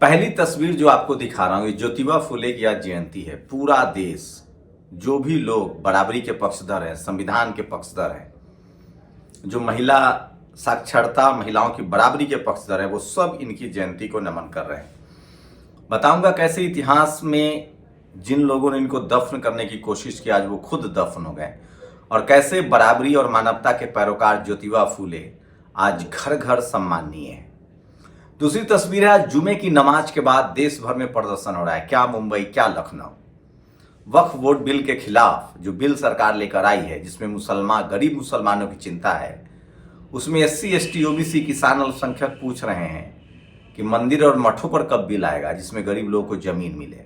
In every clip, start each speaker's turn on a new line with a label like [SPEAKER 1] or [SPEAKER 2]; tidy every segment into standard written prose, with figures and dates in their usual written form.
[SPEAKER 1] पहली तस्वीर जो आपको दिखा रहा हूं ये ज्योतिबा फुले की आज जयंती है। पूरा देश, जो भी लोग बराबरी के पक्षधर हैं, संविधान के पक्षधर हैं, जो महिला साक्षरता, महिलाओं की बराबरी के पक्षधर हैं, वो सब इनकी जयंती को नमन कर रहे हैं। बताऊंगा कैसे इतिहास में जिन लोगों ने इनको दफन करने की कोशिश की आज वो खुद दफन हो गए, और कैसे बराबरी और मानवता के पैरोकार ज्योतिबा फुले आज घर घर सम्माननीय है। दूसरी तस्वीर है, आज जुमे की नमाज के बाद देश भर में प्रदर्शन हो रहा है। क्या मुंबई, क्या लखनऊ। वक्फ बोर्ड बिल के खिलाफ जो बिल सरकार लेकर आई है, जिसमें गरीब मुसलमानों की चिंता है, उसमें SC ST OBC किसान अल्पसंख्यक पूछ रहे हैं कि मंदिर और मठों पर कब बिल आएगा जिसमें गरीब लोगों को जमीन मिले।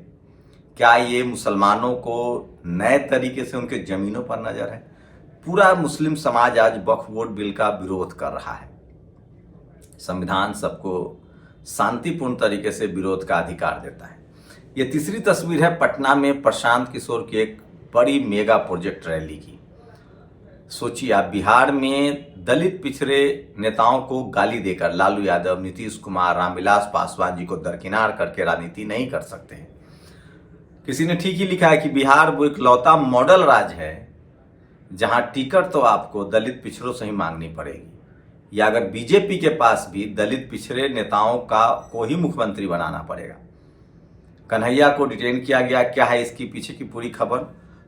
[SPEAKER 1] क्या ये मुसलमानों को नए तरीके से उनके जमीनों पर नजर है? पूरा मुस्लिम समाज आज वक्फ बोर्ड बिल का विरोध कर रहा है। संविधान सबको शांतिपूर्ण तरीके से विरोध का अधिकार देता है। ये तीसरी तस्वीर है पटना में प्रशांत किशोर की एक बड़ी मेगा प्रोजेक्ट रैली की। सोचिए आप, बिहार में दलित पिछड़े नेताओं को गाली देकर लालू यादव, नीतीश कुमार, रामविलास पासवान जी को दरकिनार करके राजनीति नहीं कर सकते हैं। किसी ने ठीक ही लिखा है कि बिहार वो इकलौता मॉडल राज्य है जहां टिकट तो आपको दलित पिछड़ों से ही मांगनी पड़ेगी, या अगर बीजेपी के पास भी दलित पिछड़े नेताओं को ही मुख्यमंत्री बनाना पड़ेगा। कन्हैया को डिटेन किया गया, क्या है इसकी पीछे की पूरी खबर,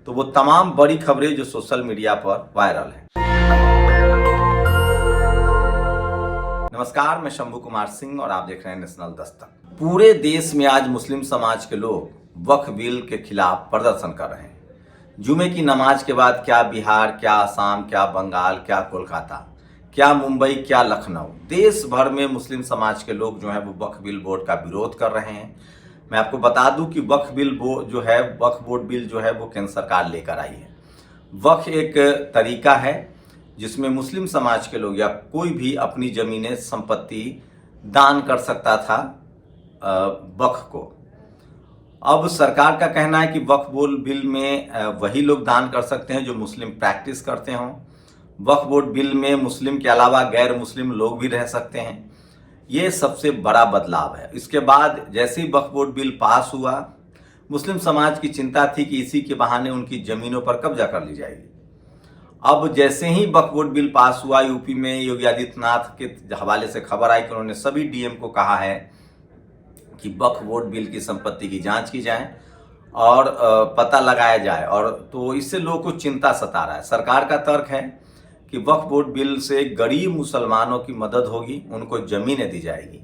[SPEAKER 1] तो वो तमाम बड़ी खबरें जो सोशल मीडिया पर वायरल है। नमस्कार, मैं शंभू कुमार सिंह और आप देख रहे हैं नेशनल दस्तक। पूरे देश में आज मुस्लिम समाज के लोग वक्फ बिल के खिलाफ प्रदर्शन कर रहे हैं। जुमे की नमाज के बाद क्या बिहार, क्या असम, क्या बंगाल, क्या कोलकाता, क्या मुंबई, क्या लखनऊ, देश भर में मुस्लिम समाज के लोग जो है वो वक्फ बिल बोर्ड का विरोध कर रहे हैं। मैं आपको बता दूं कि वक्फ बोर्ड बिल जो है वो केंद्र सरकार लेकर आई है। वक्फ एक तरीका है जिसमें मुस्लिम समाज के लोग या कोई भी अपनी जमीनें, संपत्ति दान कर सकता था वक्फ को। अब सरकार का कहना है कि वक्फ बोर्ड बिल में वही लोग दान कर सकते हैं जो मुस्लिम प्रैक्टिस करते हों। वक्फ बोर्ड बिल में मुस्लिम के अलावा गैर मुस्लिम लोग भी रह सकते हैं। ये सबसे बड़ा बदलाव है। इसके बाद जैसे ही वक्फ बोर्ड बिल पास हुआ, मुस्लिम समाज की चिंता थी कि इसी के बहाने उनकी जमीनों पर कब्जा कर ली जाएगी। अब जैसे ही वक्फ बोर्ड बिल पास हुआ, यूपी में योगी आदित्यनाथ के हवाले से खबर आई कि उन्होंने सभी DM को कहा है कि वक्फ बोर्ड बिल की संपत्ति की जांच की जाए और पता लगाया जाए। और तो इससे लोगों को चिंता सता रहा है। सरकार का तर्क है कि वक्फ बोर्ड बिल से गरीब मुसलमानों की मदद होगी, उनको जमीनें दी जाएगी।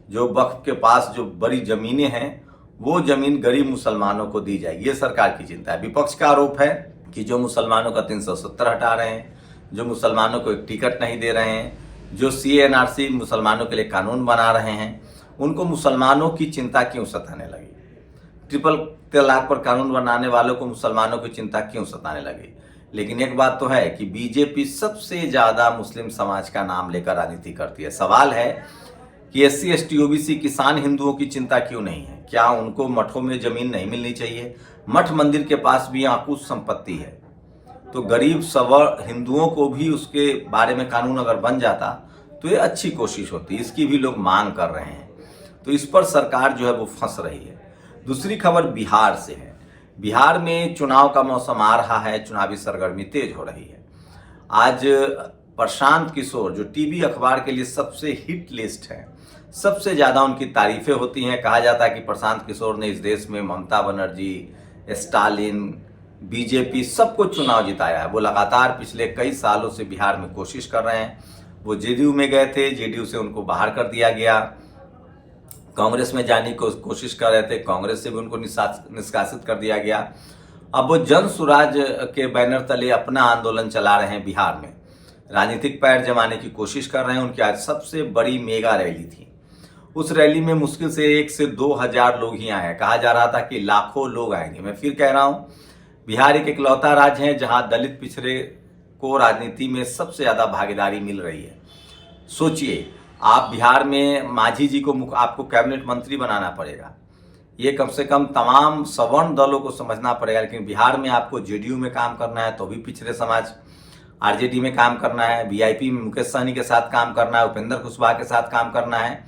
[SPEAKER 1] जो वक्फ के पास जो बड़ी जमीनें हैं वो जमीन गरीब मुसलमानों को दी जाएगी, ये सरकार की चिंता है। विपक्ष का आरोप है कि जो मुसलमानों का 370 हटा रहे हैं, जो मुसलमानों को एक टिकट नहीं दे रहे हैं, जो CA/NRC मुसलमानों के लिए कानून बना रहे हैं, उनको मुसलमानों की चिंता क्यों सताने लगी। ट्रिपल तलाक पर कानून बनाने वालों को मुसलमानों की चिंता क्यों सताने लगी। लेकिन एक बात तो है कि बीजेपी सबसे ज्यादा मुस्लिम समाज का नाम लेकर राजनीति करती है। सवाल है कि SC ST OBC किसान हिंदुओं की चिंता क्यों नहीं है। क्या उनको मठों में जमीन नहीं मिलनी चाहिए? मठ मंदिर के पास भी यहाँ कुछ संपत्ति है, तो गरीब सवर्ण हिंदुओं को भी उसके बारे में कानून अगर बन जाता तो ये अच्छी कोशिश होती। इसकी भी लोग मांग कर रहे हैं, तो इस पर सरकार जो है वो फंस रही है। दूसरी खबर बिहार से है। बिहार में चुनाव का मौसम आ रहा है, चुनावी सरगर्मी तेज हो रही है। आज प्रशांत किशोर जो टीवी अखबार के लिए सबसे हिट लिस्ट है, सबसे ज्यादा उनकी तारीफें होती हैं। कहा जाता है कि प्रशांत किशोर ने इस देश में ममता बनर्जी, स्टालिन, बीजेपी सबको चुनाव जिताया है। वो लगातार पिछले कई सालों से बिहार में कोशिश कर रहे हैं। वो JDU में गए थे, JDU से उनको बाहर कर दिया गया। कांग्रेस में जाने की कोशिश कर रहे थे, कांग्रेस से भी उनको निष्कासित कर दिया गया। अब वो जन सुराज के बैनर तले अपना आंदोलन चला रहे हैं। बिहार में राजनीतिक पैर जमाने की कोशिश कर रहे हैं। उनकी आज सबसे बड़ी मेगा रैली थी। उस रैली में मुश्किल से 1 से 2 हजार लोग ही आए। कहा जा रहा था कि लाखों लोग आएंगे। मैं फिर कह रहा हूं, बिहार एक इकलौता राज्य है जहां दलित पिछड़े को राजनीति में सबसे ज्यादा भागीदारी मिल रही है। सोचिए, आप बिहार में मांझी जी को आपको कैबिनेट मंत्री बनाना पड़ेगा। ये कम से कम तमाम सवर्ण दलों को समझना पड़ेगा। लेकिन बिहार में आपको JDU में काम करना है तो भी पिछड़े समाज, RJD में काम करना है, VIP में मुकेश सहनी के साथ काम करना है, उपेंद्र कुशवाहा के साथ काम करना है,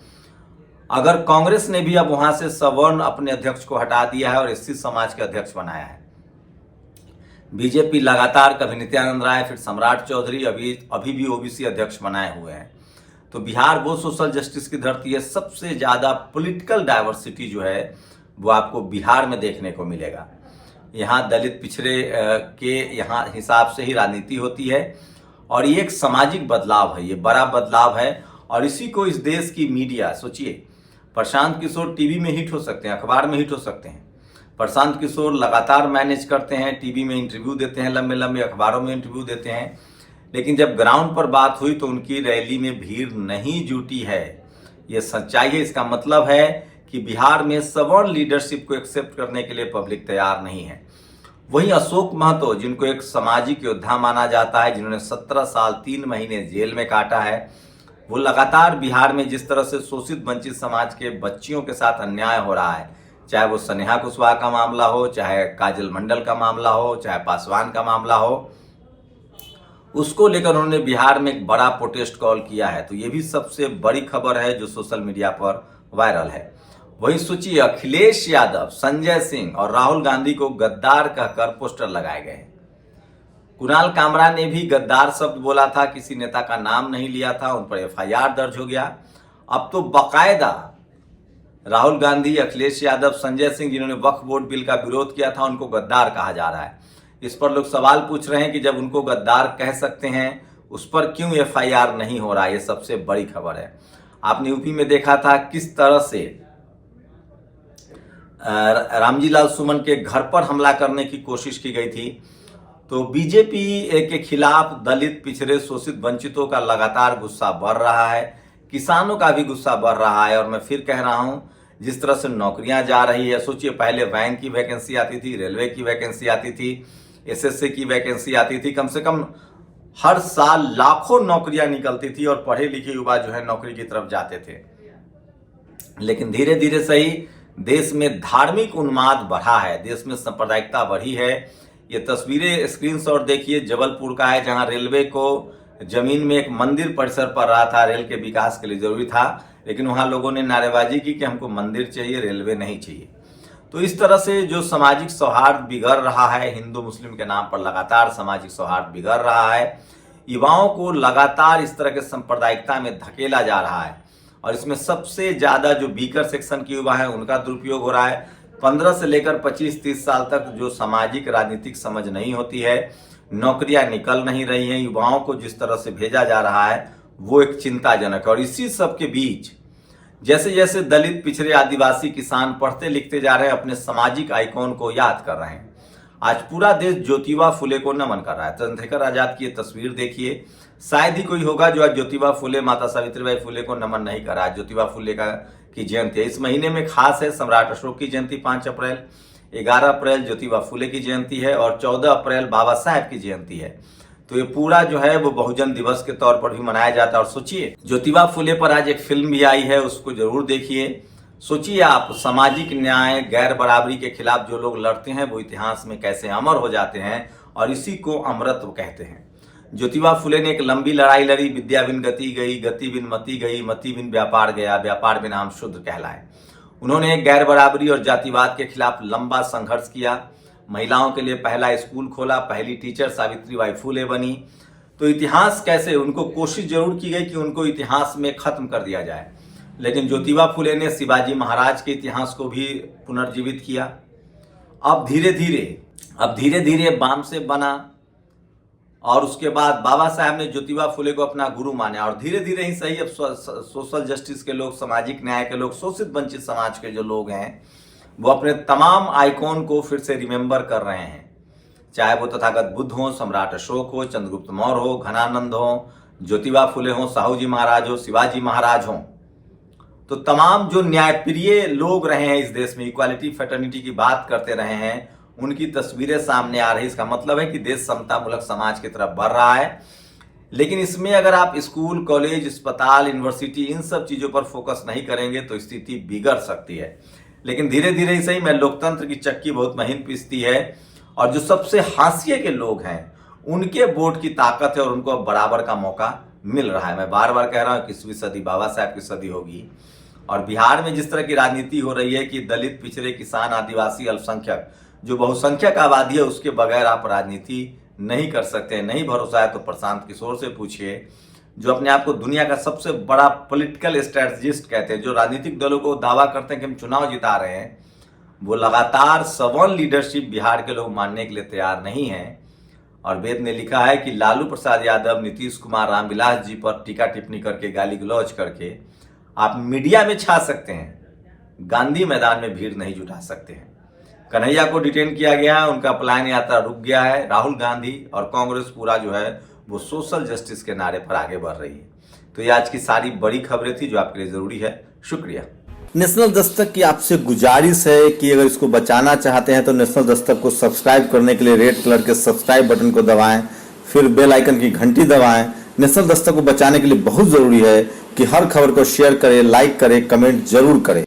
[SPEAKER 1] अगर कांग्रेस ने भी अब वहां से सवर्ण अपने अध्यक्ष को हटा दिया है और एससी समाज के अध्यक्ष बनाया है, बीजेपी लगातार कभी नित्यानंद राय, फिर सम्राट चौधरी, अभी भी ओबीसी अध्यक्ष बनाए हुए हैं, तो बिहार वो सोशल जस्टिस की धरती है। सबसे ज्यादा पॉलिटिकल डाइवर्सिटी जो है वो आपको बिहार में देखने को मिलेगा। यहाँ दलित पिछड़े के यहाँ हिसाब से ही राजनीति होती है और ये एक सामाजिक बदलाव है, ये बड़ा बदलाव है। और इसी को इस देश की मीडिया, सोचिए, प्रशांत किशोर टीवी में हिट हो सकते हैं, अखबार में हिट हो सकते हैं। प्रशांत किशोर लगातार मैनेज करते हैं, टीवी में इंटरव्यू देते हैं, लंबे लंबे अखबारों में इंटरव्यू देते हैं, लेकिन जब ग्राउंड पर बात हुई तो उनकी रैली में भीड़ नहीं जुटी है। ये सच्चाई है। इसका मतलब है कि बिहार में सवर्ण लीडरशिप को एक्सेप्ट करने के लिए पब्लिक तैयार नहीं है। वहीं अशोक महतो, जिनको एक सामाजिक योद्धा माना जाता है, जिन्होंने 17 साल 3 महीने जेल में काटा है, वो लगातार बिहार में जिस तरह से शोषित वंचित समाज के बच्चियों के साथ अन्याय हो रहा है, चाहे वो स्नेहा कुशवाहा का मामला हो, चाहे काजल मंडल का मामला हो, चाहे पासवान का मामला हो, उसको लेकर उन्होंने बिहार में एक बड़ा प्रोटेस्ट कॉल किया है। तो ये भी सबसे बड़ी खबर है जो सोशल मीडिया पर वायरल है। वहीं सोचिए, अखिलेश यादव, संजय सिंह और राहुल गांधी को गद्दार कहकर पोस्टर लगाए गए। कुणाल कामरा ने भी गद्दार शब्द बोला था, किसी नेता का नाम नहीं लिया था, उन पर एफआईआर दर्ज हो गया। अब तो बाकायदा राहुल गांधी, अखिलेश यादव, संजय सिंह, जिन्होंने वक्फ बोर्ड बिल का विरोध किया था, उनको गद्दार कहा जा रहा है। इस पर लोग सवाल पूछ रहे हैं कि जब उनको गद्दार कह सकते हैं, उस पर क्यों एफआईआर नहीं हो रहा। ये सबसे बड़ी खबर है। आपने यूपी में देखा था किस तरह से रामजी लाल सुमन के घर पर हमला करने की कोशिश की गई थी। तो बीजेपी के खिलाफ दलित, पिछड़े, शोषित, वंचितों का लगातार गुस्सा बढ़ रहा है, किसानों का भी गुस्सा बढ़ रहा है। और मैं फिर कह रहा हूं, जिस तरह से नौकरियां जा रही है, सोचिए, पहले बैंक की वैकेंसी आती थी, रेलवे की वैकेंसी आती थी, एसएससी की वैकेंसी आती थी, कम से कम हर साल लाखों नौकरियां निकलती थी और पढ़े लिखे युवा जो है नौकरी की तरफ जाते थे। लेकिन धीरे धीरे सही देश में धार्मिक उन्माद बढ़ा है, देश में सांप्रदायिकता बढ़ी है। ये तस्वीरें स्क्रीनशॉट देखिए, जबलपुर का है, जहां रेलवे को जमीन में एक मंदिर परिसर पड़ रहा था, रेल के विकास के लिए जरूरी था, लेकिन वहां लोगों ने नारेबाजी की कि हमको मंदिर चाहिए, रेलवे नहीं चाहिए। तो इस तरह से जो सामाजिक सौहार्द बिगड़ रहा है, हिंदू मुस्लिम के नाम पर लगातार सामाजिक सौहार्द बिगड़ रहा है, युवाओं को लगातार इस तरह के सांप्रदायिकता में धकेला जा रहा है। और इसमें सबसे ज्यादा जो वीकर सेक्शन के युवा है उनका दुरुपयोग हो रहा है। 15 से लेकर 25-30 साल तक जो सामाजिक राजनीतिक समझ नहीं होती है, नौकरियां निकल नहीं रही हैं, युवाओं को जिस तरह से भेजा जा रहा है वो एक चिंताजनक है। और इसी सब के बीच जैसे जैसे दलित, पिछड़े, आदिवासी, किसान पढ़ते लिखते जा रहे हैं, अपने सामाजिक आइकॉन को याद कर रहे हैं। आज पूरा देश ज्योतिबा फुले को नमन कर रहा है। चंद्रशेखर आजाद की ये तस्वीर देखिए, शायद ही कोई होगा जो आज ज्योतिबा फुले, माता सावित्रीबाई फुले को नमन नहीं कर रहा है। ज्योतिबा फुले की जयंती है, इस महीने में खास है। सम्राट अशोक की जयंती 5 अप्रैल, 11 अप्रैल ज्योतिबा फुले की जयंती है और 14 अप्रैल बाबा साहेब की जयंती है। तो ये पूरा जो है वो बहुजन दिवस के तौर पर भी मनाया जाता है। और सोचिए, ज्योतिबा फुले पर आज एक फिल्म भी आई है, उसको जरूर देखिए। सोचिए आप, सामाजिक न्याय, गैर बराबरी के खिलाफ जो लोग लड़ते हैं वो इतिहास में कैसे अमर हो जाते हैं, और इसी को अमरत्व कहते हैं। ज्योतिबा फुले ने एक लंबी लड़ाई लड़ी, विद्या बिन गति गई, गति बिन मति गई, मति बिन व्यापार गया, व्यापार बिन हम शूद्र कहलाए। उन्होंने गैर बराबरी और जातिवाद के खिलाफ लंबा संघर्ष किया, महिलाओं के लिए पहला स्कूल खोला, पहली टीचर सावित्रीबाई फुले बनी। तो इतिहास कैसे, उनको कोशिश जरूर की गई कि उनको इतिहास में खत्म कर दिया जाए, लेकिन ज्योतिबा फुले ने शिवाजी महाराज के इतिहास को भी पुनर्जीवित किया। अब धीरे धीरे बाम से बना, और उसके बाद बाबा साहब ने ज्योतिबा फुले को अपना गुरु माना। और धीरे धीरे ही सही, अब सोशल जस्टिस के लोग, सामाजिक न्याय के लोग, शोषित वंचित समाज के जो लोग हैं वो अपने तमाम आइकॉन को फिर से रिमेंबर कर रहे हैं, चाहे वो तथागत बुद्ध हो, सम्राट अशोक हो, चंद्रगुप्त मौर्य हो, घनानंद हो, ज्योतिबा फुले हो, साहू जी महाराज हो, शिवाजी महाराज हो। तो तमाम जो न्यायप्रिय लोग रहे हैं इस देश में, इक्वालिटी, फ्रेटर्निटी की बात करते रहे हैं, उनकी तस्वीरें सामने आ रही। इसका मतलब है कि देश समतामूलक समाज की तरफ बढ़ रहा है। लेकिन इसमें अगर आप स्कूल, कॉलेज, अस्पताल, यूनिवर्सिटी, इन सब चीजों पर फोकस नहीं करेंगे तो स्थिति बिगड़ सकती है। लेकिन धीरे धीरे ही सही, मैं लोकतंत्र की चक्की बहुत महीन पिसती है, और जो सबसे हाशिए के लोग हैं उनके वोट की ताकत है और उनको अब बराबर का मौका मिल रहा है। मैं बार बार कह रहा हूं, 21वीं सदी बाबा साहब की सदी होगी, और बिहार में जिस तरह की राजनीति हो रही है कि दलित, पिछड़े, किसान, आदिवासी, अल्पसंख्यक, जो बहुसंख्यक आबादी है उसके बगैर आप राजनीति नहीं कर सकते। नहीं भरोसा है तो प्रशांत किशोर से पूछिए, जो अपने आप को दुनिया का सबसे बड़ा पॉलिटिकल स्ट्रेटजिस्ट कहते हैं, जो राजनीतिक दलों को दावा करते हैं कि हम चुनाव जिता रहे हैं। वो लगातार सवर्न लीडरशिप बिहार के लोग मानने के लिए तैयार नहीं हैं। और वेद ने लिखा है कि लालू प्रसाद यादव, नीतीश कुमार, रामविलास जी पर टीका टिप्पणी करके, गाली गलौज करके आप मीडिया में छा सकते हैं, गांधी मैदान में भीड़ नहीं जुटा सकते हैं। कन्हैया को डिटेन किया गया है, उनका पलायन यात्रा रुक गया है। राहुल गांधी और कांग्रेस पूरा जो है वो सोशल जस्टिस के नारे पर आगे बढ़ रही है। तो ये आज की सारी बड़ी खबरें थी जो आपके लिए जरूरी है। शुक्रिया। नेशनल दस्तक की आपसे गुजारिश है कि अगर इसको बचाना चाहते हैं तो नेशनल दस्तक को सब्सक्राइब करने के लिए रेड कलर के सब्सक्राइब बटन को दबाएं, फिर बेल आइकन की घंटी दबाएं। नेशनल दस्तक को बचाने के लिए बहुत जरूरी है कि हर खबर को शेयर करें, लाइक करें, कमेंट जरूर करें।